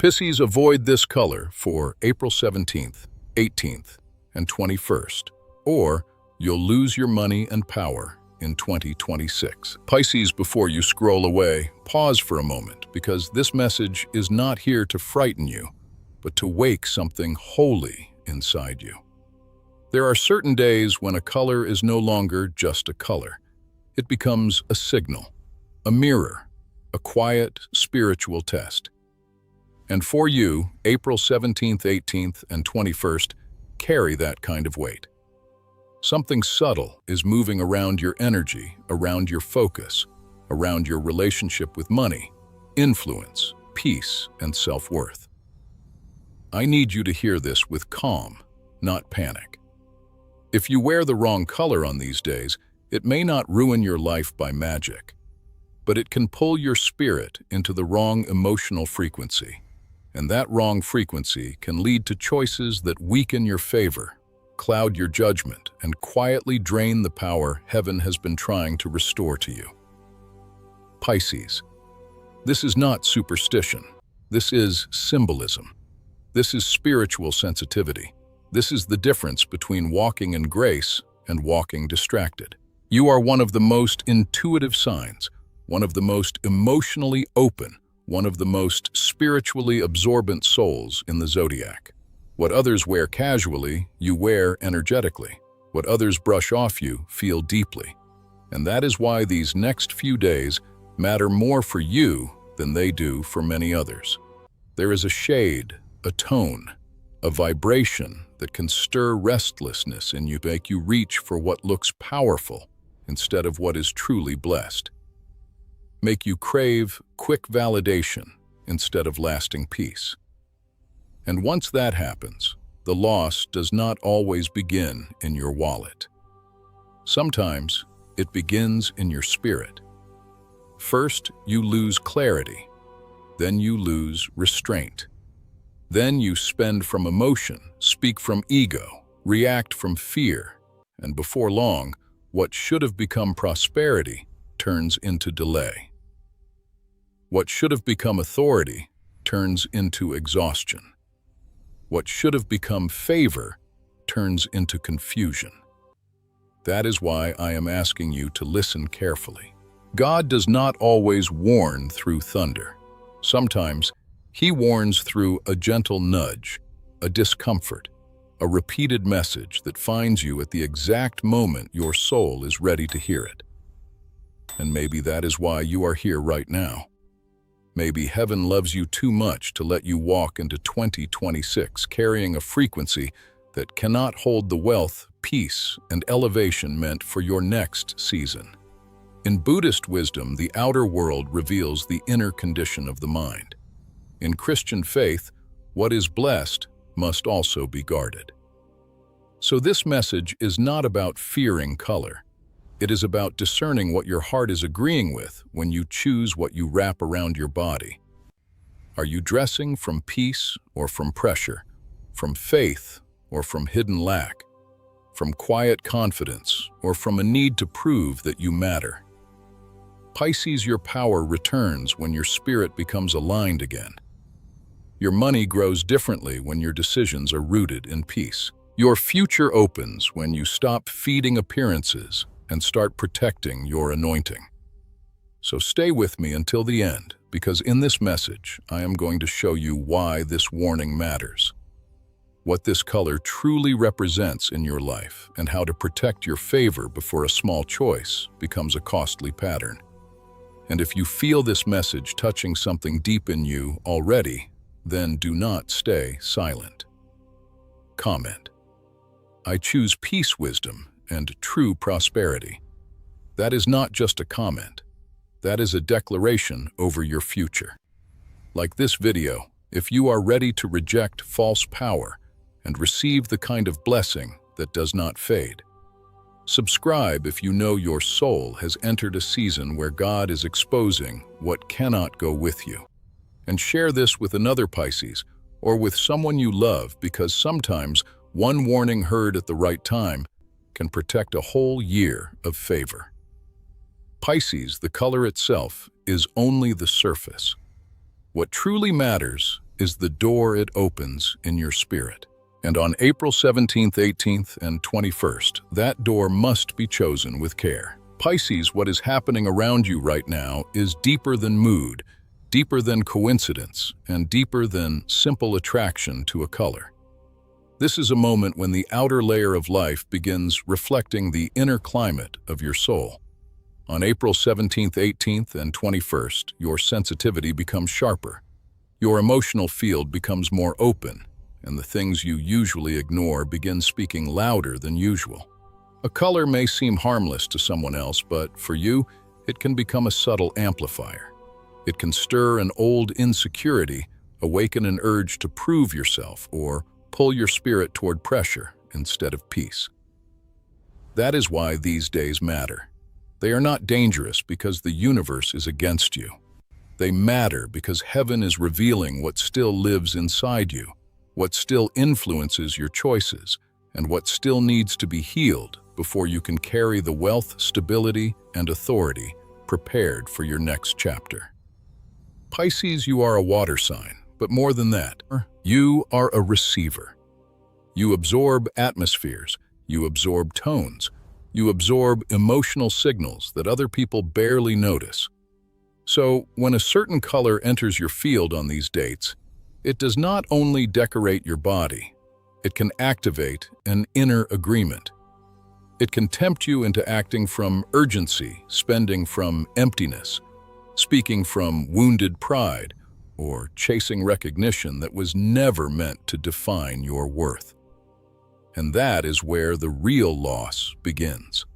Pisces, avoid this color for April 17th, 18th, and 21st, or you'll lose your money and power in 2026. Pisces, before you scroll away, pause for a moment, because this message is not here to frighten you, but to wake something holy inside you. There are certain days when a color is no longer just a color. It becomes a signal, a mirror, a quiet spiritual test. And for you, April 17th, 18th, and 21st carry that kind of weight. Something subtle is moving around your energy, around your focus, around your relationship with money, influence, peace, and self-worth. I need you to hear this with calm, not panic. If you wear the wrong color on these days, it may not ruin your life by magic, but it can pull your spirit into the wrong emotional frequency. And that wrong frequency can lead to choices that weaken your favor, cloud your judgment, and quietly drain the power heaven has been trying to restore to you. Pisces, this is not superstition. This is symbolism. This is spiritual sensitivity. This is the difference between walking in grace and walking distracted. You are one of the most intuitive signs, one of the most emotionally open, one of the most spiritually absorbent souls in the zodiac. What others wear casually, you wear energetically. What others brush off you, feel deeply. And that is why these next few days matter more for you than they do for many others. There is a shade, a tone, a vibration that can stir restlessness in you, make you reach for what looks powerful instead of what is truly blessed. Make you crave quick validation instead of lasting peace. And once that happens, the loss does not always begin in your wallet. Sometimes it begins in your spirit. First, you lose clarity. Then you lose restraint. Then you spend from emotion, speak from ego, react from fear, and before long, what should have become prosperity turns into delay. What should have become authority turns into exhaustion. What should have become favor turns into confusion. That is why I am asking you to listen carefully. God does not always warn through thunder. Sometimes He warns through a gentle nudge, a discomfort, a repeated message that finds you at the exact moment your soul is ready to hear it. And maybe that is why you are here right now. Maybe heaven loves you too much to let you walk into 2026 carrying a frequency that cannot hold the wealth, peace, and elevation meant for your next season. In Buddhist wisdom, the outer world reveals the inner condition of the mind. In Christian faith, what is blessed must also be guarded. So this message is not about fearing color. It is about discerning what your heart is agreeing with when you choose what you wrap around your body. Are you dressing from peace or from pressure, from faith or from hidden lack, from quiet confidence or from a need to prove that you matter? Pisces, your power returns when your spirit becomes aligned again. Your money grows differently when your decisions are rooted in peace. Your future opens when you stop feeding appearances and start protecting your anointing. So stay with me until the end, because in this message, I am going to show you why this warning matters, what this color truly represents in your life, and how to protect your favor before a small choice becomes a costly pattern. And if you feel this message touching something deep in you already, then do not stay silent. Comment. I choose peace, wisdom, and true prosperity. That is not just a comment. That is a declaration over your future. Like this video, if you are ready to reject false power and receive the kind of blessing that does not fade. Subscribe if you know your soul has entered a season where God is exposing what cannot go with you. And share this with another Pisces or with someone you love, because sometimes one warning heard at the right time can protect a whole year of favor. Pisces, the color itself, is only the surface. What truly matters is the door it opens in your spirit. And on April 17th, 18th, and 21st, that door must be chosen with care. Pisces, what is happening around you right now is deeper than mood, deeper than coincidence, and deeper than simple attraction to a color. This is a moment when the outer layer of life begins reflecting the inner climate of your soul. On April 17th, 18th, and 21st, your sensitivity becomes sharper. Your emotional field becomes more open, and the things you usually ignore begin speaking louder than usual. A color may seem harmless to someone else, but for you, it can become a subtle amplifier. It can stir an old insecurity, awaken an urge to prove yourself, or pull your spirit toward pressure instead of peace. That is why these days matter. They are not dangerous because the universe is against you. They matter because heaven is revealing what still lives inside you, what still influences your choices, and what still needs to be healed before you can carry the wealth, stability, and authority prepared for your next chapter. Pisces, you are a water sign, but more than that, you are a receiver. You absorb atmospheres, you absorb tones, you absorb emotional signals that other people barely notice. So, when a certain color enters your field on these dates, it does not only decorate your body, it can activate an inner agreement. It can tempt you into acting from urgency, spending from emptiness, speaking from wounded pride, or chasing recognition that was never meant to define your worth. And that is where the real loss begins.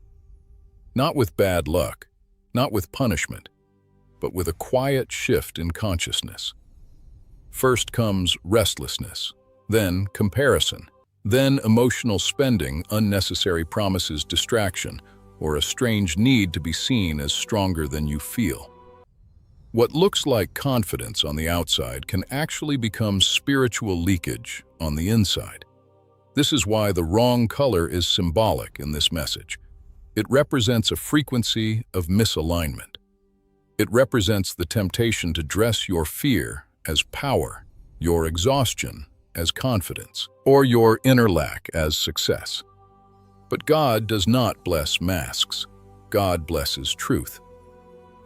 Not with bad luck, not with punishment, but with a quiet shift in consciousness. First comes restlessness, then comparison, then emotional spending, unnecessary promises, distraction, or a strange need to be seen as stronger than you feel. What looks like confidence on the outside can actually become spiritual leakage on the inside. This is why the wrong color is symbolic in this message. It represents a frequency of misalignment. It represents the temptation to dress your fear as power, your exhaustion as confidence, or your inner lack as success. But God does not bless masks. God blesses truth.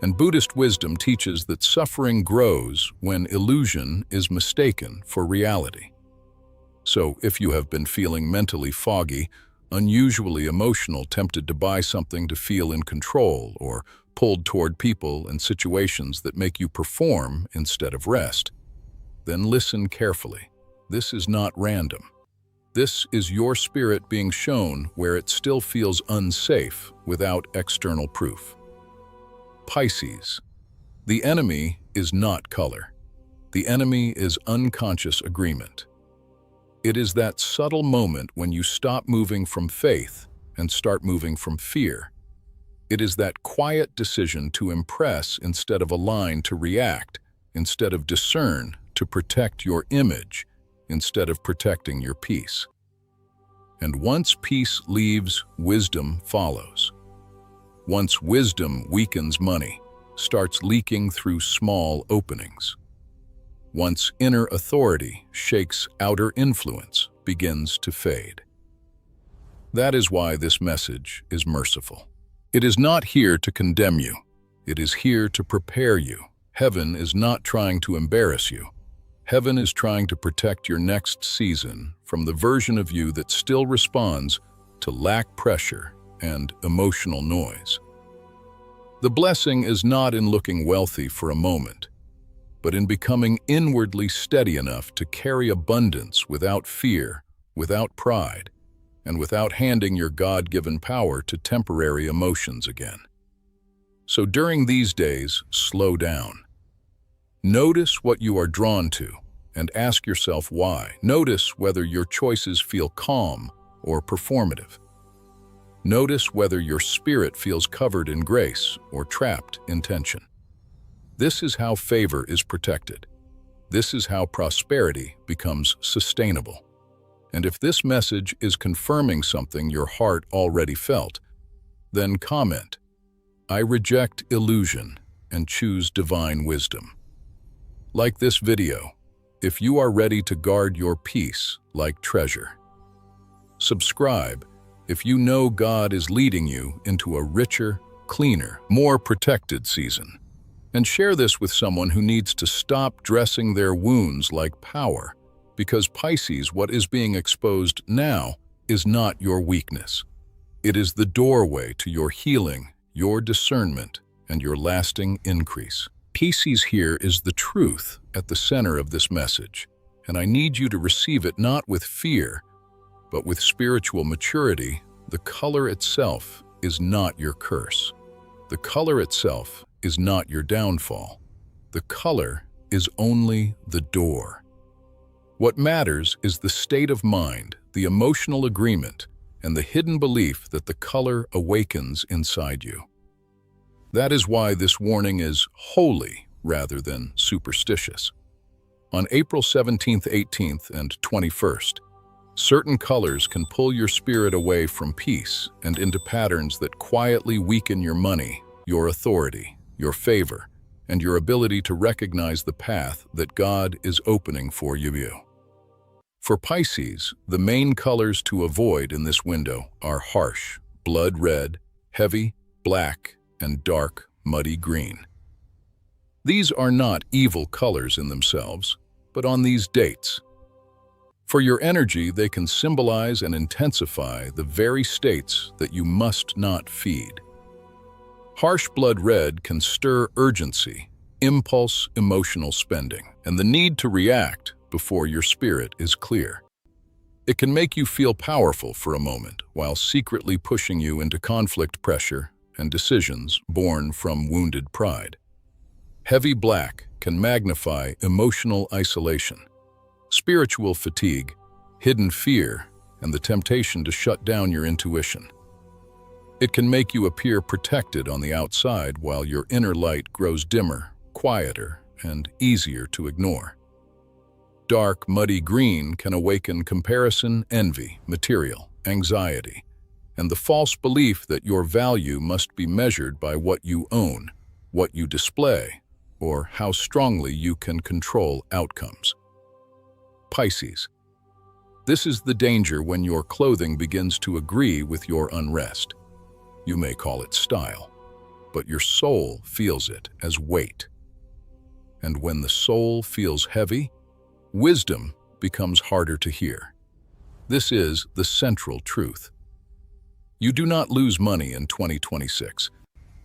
And Buddhist wisdom teaches that suffering grows when illusion is mistaken for reality. So if you have been feeling mentally foggy, unusually emotional, tempted to buy something to feel in control, or pulled toward people and situations that make you perform instead of rest, then listen carefully. This is not random. This is your spirit being shown where it still feels unsafe without external proof. Pisces. The enemy is not color. The enemy is unconscious agreement. It is that subtle moment when you stop moving from faith and start moving from fear. It is that quiet decision to impress instead of align, to react instead of discern, to protect your image instead of protecting your peace. And once peace leaves, wisdom follows. Once wisdom weakens, money starts leaking through small openings. Once inner authority shakes, outer influence begins to fade. That is why this message is merciful. It is not here to condemn you. It is here to prepare you. Heaven is not trying to embarrass you. Heaven is trying to protect your next season from the version of you that still responds to lack, pressure, and emotional noise. The blessing is not in looking wealthy for a moment, but in becoming inwardly steady enough to carry abundance without fear, without pride, and without handing your God-given power to temporary emotions again. So during these days, slow down. Notice what you are drawn to and ask yourself why. Notice whether your choices feel calm or performative. Notice whether your spirit feels covered in grace or trapped in tension. This is how favor is protected. This is how prosperity becomes sustainable. And if this message is confirming something your heart already felt, then comment, "I reject illusion and choose divine wisdom." Like this video, if you are ready to guard your peace like treasure. Subscribe if you know God is leading you into a richer, cleaner, more protected season. And share this with someone who needs to stop dressing their wounds like power, because Pisces, what is being exposed now is not your weakness. It is the doorway to your healing, your discernment, and your lasting increase. Pisces, here is the truth at the center of this message, and I need you to receive it not with fear, but with spiritual maturity. The color itself is not your curse. The color itself is not your downfall. The color is only the door. What matters is the state of mind, the emotional agreement, and the hidden belief that the color awakens inside you. That is why this warning is holy rather than superstitious. On April 17th, 18th, and 21st, certain colors can pull your spirit away from peace and into patterns that quietly weaken your money, your authority, your favor, and your ability to recognize the path that God is opening for you. For Pisces, the main colors to avoid in this window are harsh, blood red, heavy, black, and dark, muddy green. These are not evil colors in themselves, but on these dates. For your energy, they can symbolize and intensify the very states that you must not feed. Harsh blood red can stir urgency, impulse, emotional spending, and the need to react before your spirit is clear. It can make you feel powerful for a moment while secretly pushing you into conflict pressure and decisions born from wounded pride. Heavy black can magnify emotional isolation, spiritual fatigue, hidden fear, and the temptation to shut down your intuition. It can make you appear protected on the outside while your inner light grows dimmer, quieter, and easier to ignore. Dark, muddy green can awaken comparison, envy, material, anxiety, and the false belief that your value must be measured by what you own, what you display, or how strongly you can control outcomes. Pisces. This is the danger when your clothing begins to agree with your unrest. You may call it style, but your soul feels it as weight. And when the soul feels heavy, wisdom becomes harder to hear. This is the central truth. You do not lose money in 2026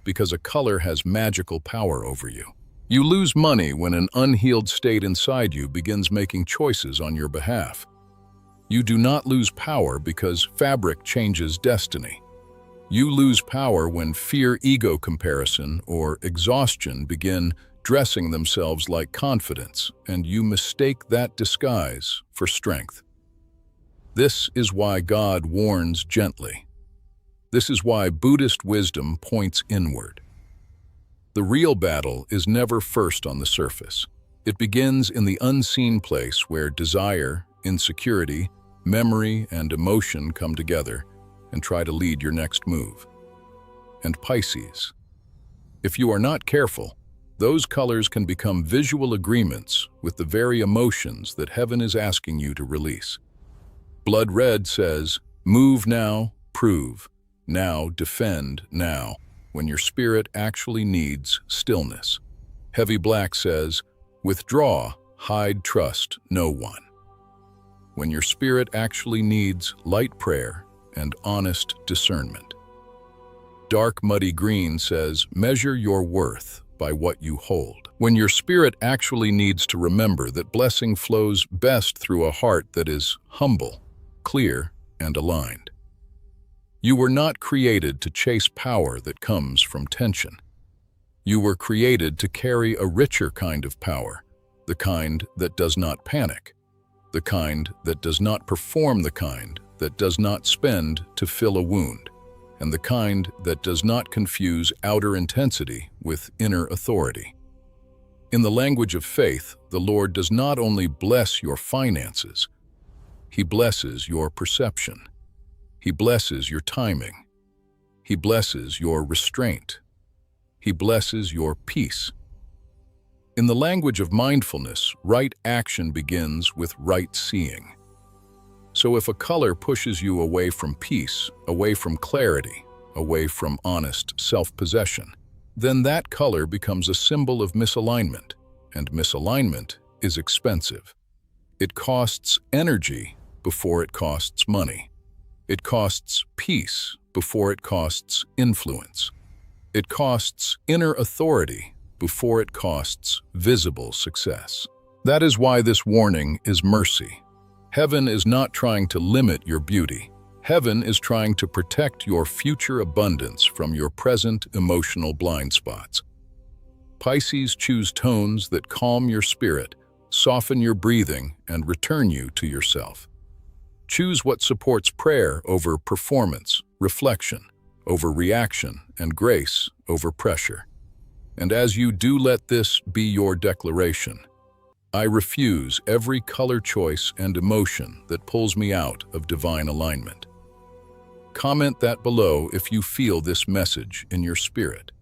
because a color has magical power over you. You lose money when an unhealed state inside you begins making choices on your behalf. You do not lose power because fabric changes destiny. You lose power when fear, ego comparison, or exhaustion begin dressing themselves like confidence, and you mistake that disguise for strength. This is why God warns gently. This is why Buddhist wisdom points inward. The real battle is never first on the surface. It begins in the unseen place where desire, insecurity, memory, and emotion come together and try to lead your next move. And Pisces. If you are not careful, those colors can become visual agreements with the very emotions that heaven is asking you to release. Blood red says, move now, prove, now, defend, now, when your spirit actually needs stillness. Heavy black says, withdraw, hide, trust no one. When your spirit actually needs light prayer and honest discernment. Dark muddy green says, measure your worth by what you hold. When your spirit actually needs to remember that blessing flows best through a heart that is humble, clear, and aligned. You were not created to chase power that comes from tension. You were created to carry a richer kind of power, the kind that does not panic, the kind that does not perform, the kind that does not spend to fill a wound, and the kind that does not confuse outer intensity with inner authority. In the language of faith, the Lord does not only bless your finances, He blesses your perception. He blesses your timing. He blesses your restraint. He blesses your peace. In the language of mindfulness, right action begins with right seeing. So if a color pushes you away from peace, away from clarity, away from honest self-possession, then that color becomes a symbol of misalignment, and misalignment is expensive. It costs energy before it costs money. It costs peace before it costs influence. It costs inner authority before it costs visible success. That is why this warning is mercy. Heaven is not trying to limit your beauty. Heaven is trying to protect your future abundance from your present emotional blind spots. Pisces, choose tones that calm your spirit, soften your breathing, and return you to yourself. Choose what supports prayer over performance, reflection over reaction, and grace over pressure. And as you do, let this be your declaration. I refuse every color choice and emotion that pulls me out of divine alignment. Comment that below if you feel this message in your spirit.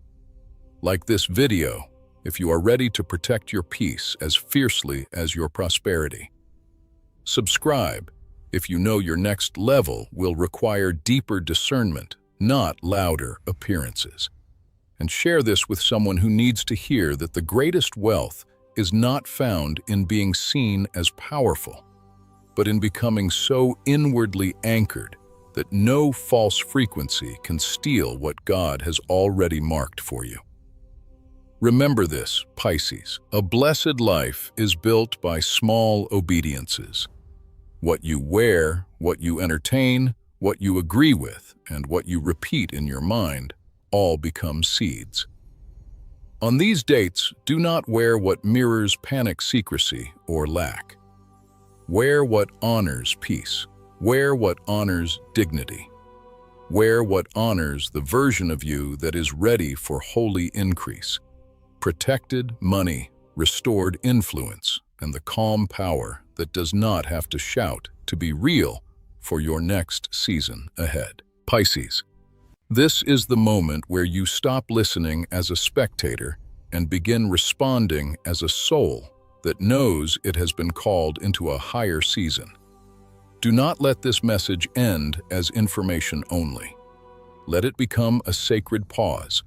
Like this video if you are ready to protect your peace as fiercely as your prosperity. Subscribe if you know your next level will require deeper discernment, not louder appearances. And share this with someone who needs to hear that the greatest wealth is not found in being seen as powerful, but in becoming so inwardly anchored that no false frequency can steal what God has already marked for you. Remember this, Pisces, a blessed life is built by small obediences. What you wear, what you entertain, what you agree with, and what you repeat in your mind all become seeds. On these dates, do not wear what mirrors panic, secrecy, or lack. Wear what honors peace. Wear what honors dignity. Wear what honors the version of you that is ready for holy increase, protected money, restored influence, and the calm power that does not have to shout to be real for your next season ahead. Pisces, this is the moment where you stop listening as a spectator and begin responding as a soul that knows it has been called into a higher season. Do not let this message end as information only. Let it become a sacred pause,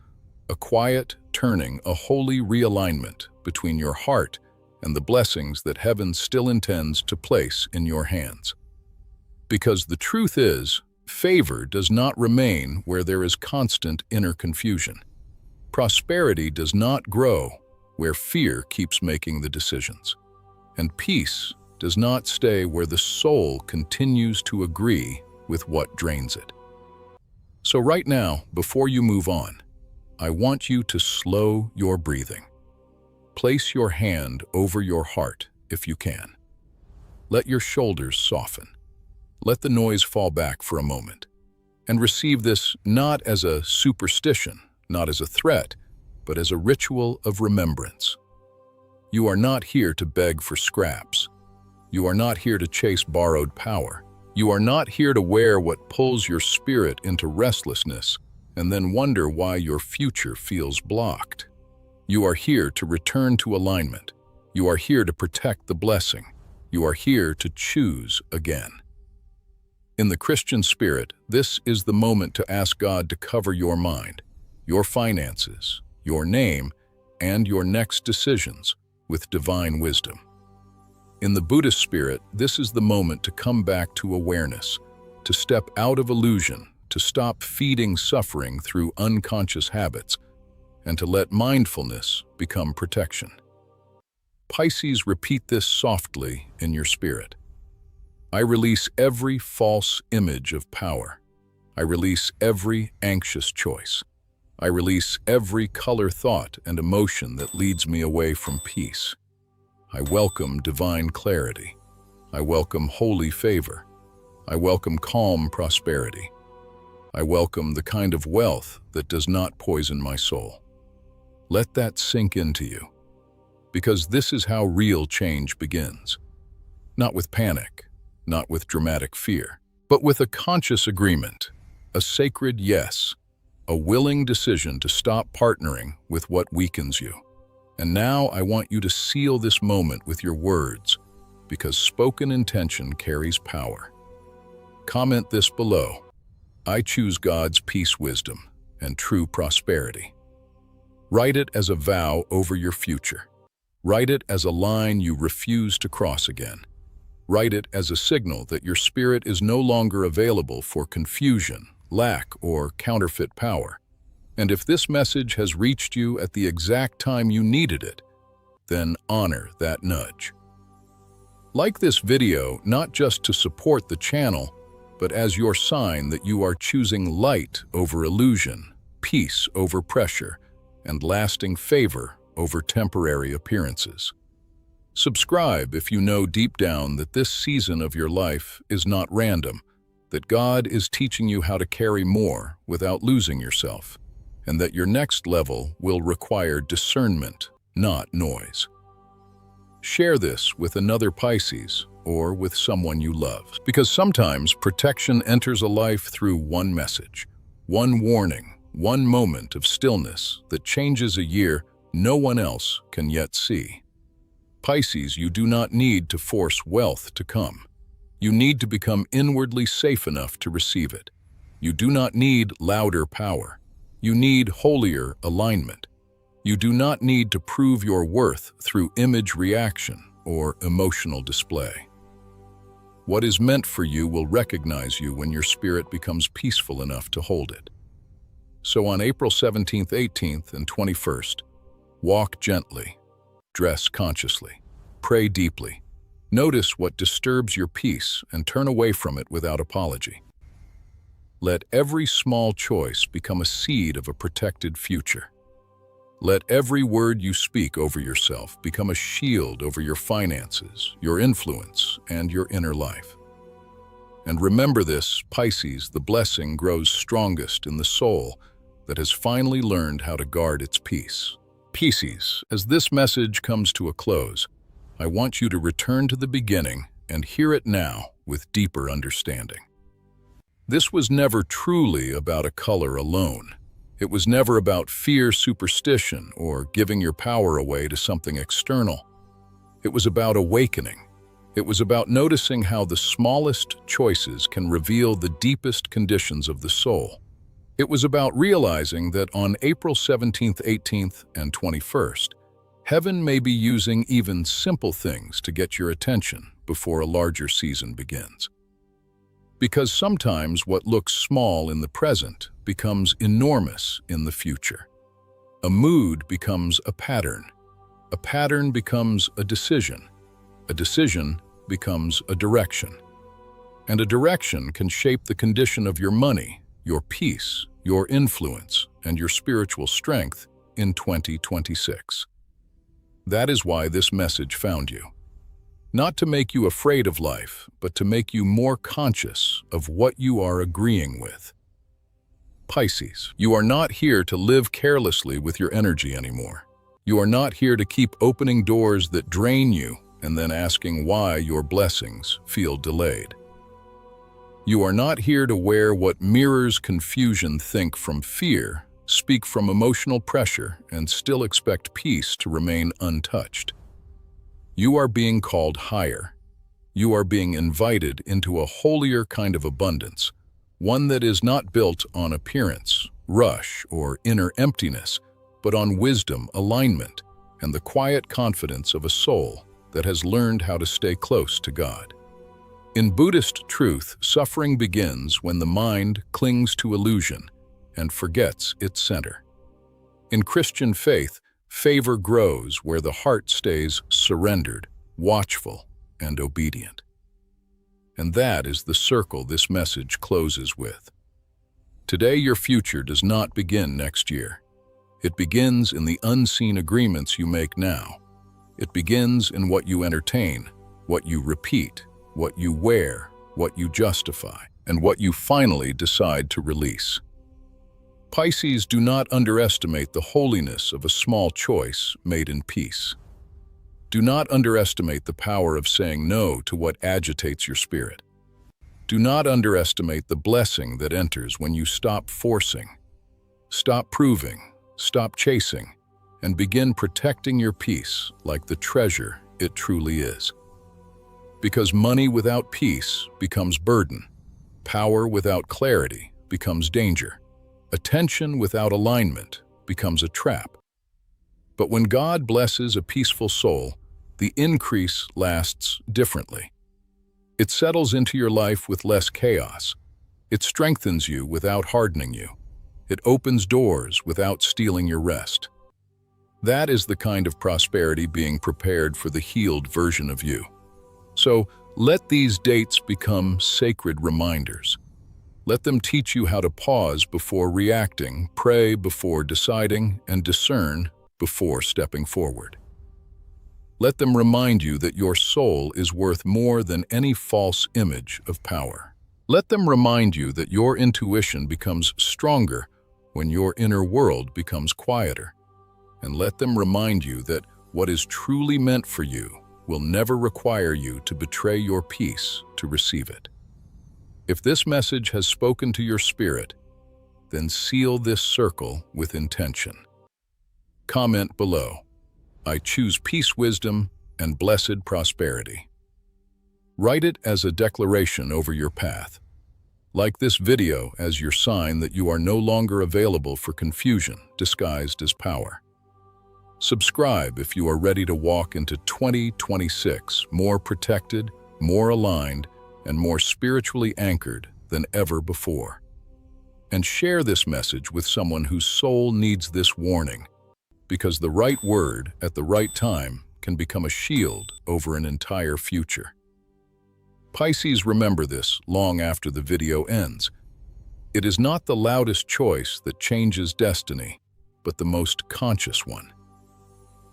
a quiet turning, a holy realignment between your heart and the blessings that heaven still intends to place in your hands. Because the truth is, favor does not remain where there is constant inner confusion. Prosperity does not grow where fear keeps making the decisions. And peace does not stay where the soul continues to agree with what drains it. So right now, before you move on, I want you to slow your breathing. Place your hand over your heart if you can. Let your shoulders soften. Let the noise fall back for a moment. And receive this not as a superstition, not as a threat, but as a ritual of remembrance. You are not here to beg for scraps. You are not here to chase borrowed power. You are not here to wear what pulls your spirit into restlessness and then wonder why your future feels blocked. You are here to return to alignment. You are here to protect the blessing. You are here to choose again. In the Christian spirit, this is the moment to ask God to cover your mind, your finances, your name, and your next decisions with divine wisdom. In the Buddhist spirit, this is the moment to come back to awareness, to step out of illusion, to stop feeding suffering through unconscious habits, and to let mindfulness become protection. Pisces, repeat this softly in your spirit. I release every false image of power. I release every anxious choice. I release every color thought and emotion that leads me away from peace. I welcome divine clarity. I welcome holy favor. I welcome calm prosperity. I welcome the kind of wealth that does not poison my soul. Let that sink into you, because this is how real change begins. Not with panic, not with dramatic fear, but with a conscious agreement, a sacred yes, a willing decision to stop partnering with what weakens you. And now I want you to seal this moment with your words, because spoken intention carries power. Comment this below. I choose God's peace, wisdom, and true prosperity. Write it as a vow over your future. Write it as a line you refuse to cross again. Write it as a signal that your spirit is no longer available for confusion, lack, or counterfeit power. And if this message has reached you at the exact time you needed it, then honor that nudge. Like this video not just to support the channel, but as your sign that you are choosing light over illusion, peace over pressure, and lasting favor over temporary appearances. Subscribe if you know deep down that this season of your life is not random, that God is teaching you how to carry more without losing yourself, and that your next level will require discernment, not noise. Share this with another Pisces or with someone you love, because sometimes protection enters a life through one message, one warning, one moment of stillness that changes a year no one else can yet see. Pisces, you do not need to force wealth to come. You need to become inwardly safe enough to receive it. You do not need louder power. You need holier alignment. You do not need to prove your worth through image reaction or emotional display. What is meant for you will recognize you when your spirit becomes peaceful enough to hold it. So on April 17th, 18th, and 21st, walk gently, dress consciously, pray deeply, notice what disturbs your peace and turn away from it without apology. Let every small choice become a seed of a protected future. Let every word you speak over yourself become a shield over your finances, your influence, and your inner life. And remember this, Pisces, the blessing grows strongest in the soul that has finally learned how to guard its peace. Pisces, as this message comes to a close, I want you to return to the beginning and hear it now with deeper understanding. This was never truly about a color alone. It was never about fear, superstition, or giving your power away to something external. It was about awakening. It was about noticing how the smallest choices can reveal the deepest conditions of the soul. It was about realizing that on April 17th, 18th, and 21st, heaven may be using even simple things to get your attention before a larger season begins. Because sometimes what looks small in the present becomes enormous in the future. A mood becomes a pattern becomes a decision becomes a direction, and a direction can shape the condition of your money, your peace, your influence, and your spiritual strength in 2026. That is why this message found you. Not to make you afraid of life, but to make you more conscious of what you are agreeing with. Pisces, you are not here to live carelessly with your energy anymore. You are not here to keep opening doors that drain you and then asking why your blessings feel delayed. You are not here to wear what mirrors confusion, think from fear, speak from emotional pressure, and still expect peace to remain untouched. You are being called higher. You are being invited into a holier kind of abundance, one that is not built on appearance, rush, or inner emptiness, but on wisdom, alignment, and the quiet confidence of a soul that has learned how to stay close to God. In Buddhist truth, suffering begins when the mind clings to illusion and forgets its center. In Christian faith, favor grows where the heart stays surrendered, watchful, and obedient. And that is the circle this message closes with. Today, your future does not begin next year. It begins in the unseen agreements you make now. It begins in what you entertain, what you repeat, what you wear, what you justify, and what you finally decide to release. Pisces, do not underestimate the holiness of a small choice made in peace. Do not underestimate the power of saying no to what agitates your spirit. Do not underestimate the blessing that enters when you stop forcing, stop proving, stop chasing, and begin protecting your peace like the treasure it truly is. Because money without peace becomes burden, power without clarity becomes danger, attention without alignment becomes a trap. But when God blesses a peaceful soul, the increase lasts differently. It settles into your life with less chaos. It strengthens you without hardening you. It opens doors without stealing your rest. That is the kind of prosperity being prepared for the healed version of you. So let these dates become sacred reminders. Let them teach you how to pause before reacting, pray before deciding, and discern before stepping forward. Let them remind you that your soul is worth more than any false image of power. Let them remind you that your intuition becomes stronger when your inner world becomes quieter. And let them remind you that what is truly meant for you will never require you to betray your peace to receive it. If this message has spoken to your spirit, then seal this circle with intention. Comment below, "I choose peace, wisdom, and blessed prosperity." Write it as a declaration over your path. Like this video as your sign that you are no longer available for confusion disguised as power. Subscribe if you are ready to walk into 2026 more protected, more aligned, and more spiritually anchored than ever before. And share this message with someone whose soul needs this warning, because the right word at the right time can become a shield over an entire future. Pisces, remember this long after the video ends. It is not the loudest choice that changes destiny, but the most conscious one.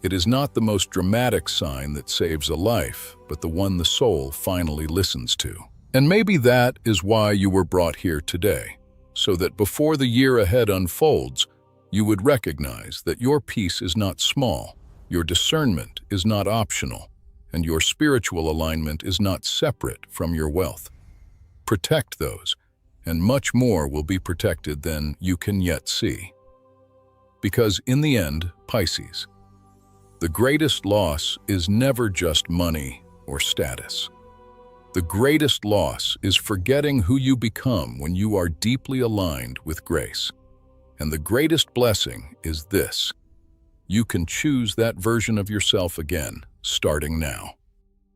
It is not the most dramatic sign that saves a life, but the one the soul finally listens to. And maybe that is why you were brought here today, so that before the year ahead unfolds, you would recognize that your peace is not small, your discernment is not optional, and your spiritual alignment is not separate from your wealth. Protect those, and much more will be protected than you can yet see. Because in the end, Pisces, the greatest loss is never just money or status. The greatest loss is forgetting who you become when you are deeply aligned with grace. And the greatest blessing is this: you can choose that version of yourself again, starting now.